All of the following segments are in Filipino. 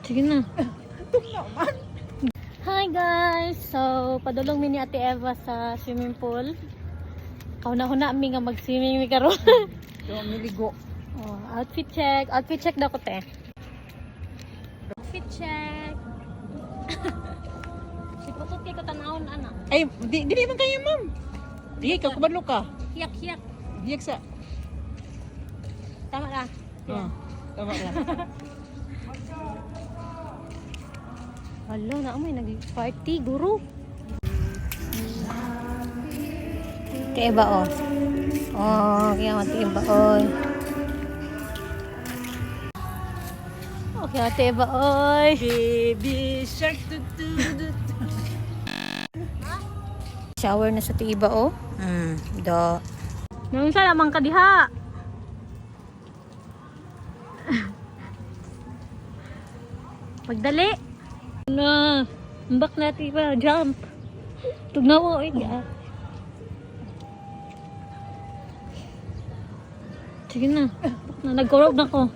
Sige na. Hi guys! So, padulong mi ni Ate Eva sa swimming pool. Kauna-huna mi nga mag-swimming mi karon. So, miligo. Oh, outfit check. Outfit check daw ko te. Outfit check. Sipukot kay ko tanawon ana. Ay, di man kayo, ma'am. Di, ka kubadlo ka. Hiyak-hiyak. Diyak sa. Tama na. Oh, tama na. Hala, na may nag-party, guru. Ate Eva, oh. Oh, kaya Ate Eva, oy. Okay, Ate Eva, oy. Baby shark tu. Shower na sa Ate Eva, oh. Do. Ngayon sa lamang ka diha. Pagdali. Na, ambak na Ate Eva, jump. Tugnaw mo, oy. Sige na. Nagkurog na ko.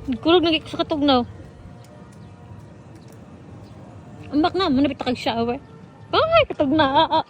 Nagkurog na sa katugnaw. Ambak na, manapit na kag-shower. Ay, katugna.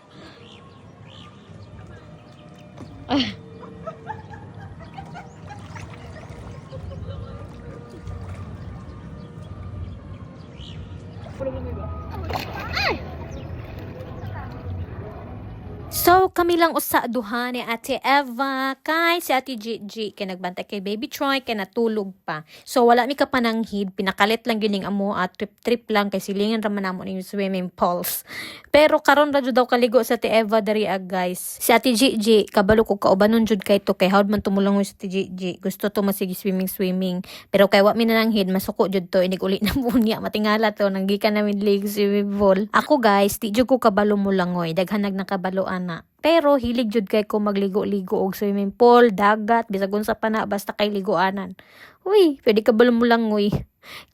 So, kami lang usa duha ni Ate Eva kay si Ate Gigi kay nagbantay kay Baby Troy kay natulog pa. So, wala mi ka pananghid, pinakalit lang gining amo at trip lang kay silingan ra man namo ning swimming pools. Pero karon ra jud daw kaligo sa Ate Eva diri guys. Si Ate Gigi kabalo ko kaubanon jud kay to kay hawd man tumulong si Ate Gigi. Gusto to masigi swimming. Pero kay wa mi nananghid masuko jud to inig uli na bunya matingala to nanggikan namin lig swimming pool. Ako guys, di jud ko kabalo mo langoy, daghan nagkabalo ana. Pero hilig jud kay ko magligo-ligo og swimming pool, dagat, bisag unsa pa na basta kay ligoanan. Uy, pwede ka ba lulangoy?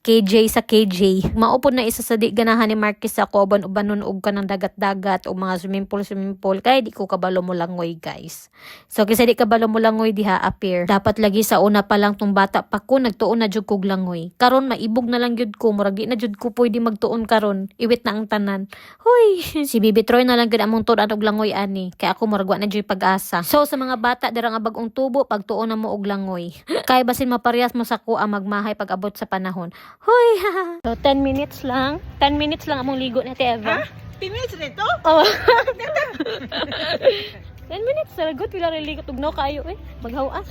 KJ sa KJ. Maupod na isa sa di ganahan ni Marquez ako uban-ubanon og kanang dagat-dagat o mga swimming pool kay di ko kabalo mo langoy guys. So kasi di kabalo mo langoy diha appear. Dapat lagi sa una pa lang tong bata pa ko nagtuon na jud kog langoy. Karon maibog na lang jud ko murag di na jud ko pwede magtuon karon. Iwit na ang tanan. Hoy, si Baby Troy na lang gid among tuon og langoy ani. Kay ako murag wa na jud pag-asa. So sa mga bata dira nga bag-ong tubo pagtuon na mo og langoy. Kay basin maparehas mo sa kuha magmahay pag abot sa panahon. Hoy! So, 10 minutes lang. 10 minutes lang among ligo na Ate Eva. Ha? 10 minutes nito? Oh. 10 minutes. Salagot. Pila rin ligo. Tugnaw kayo eh. Maghawas.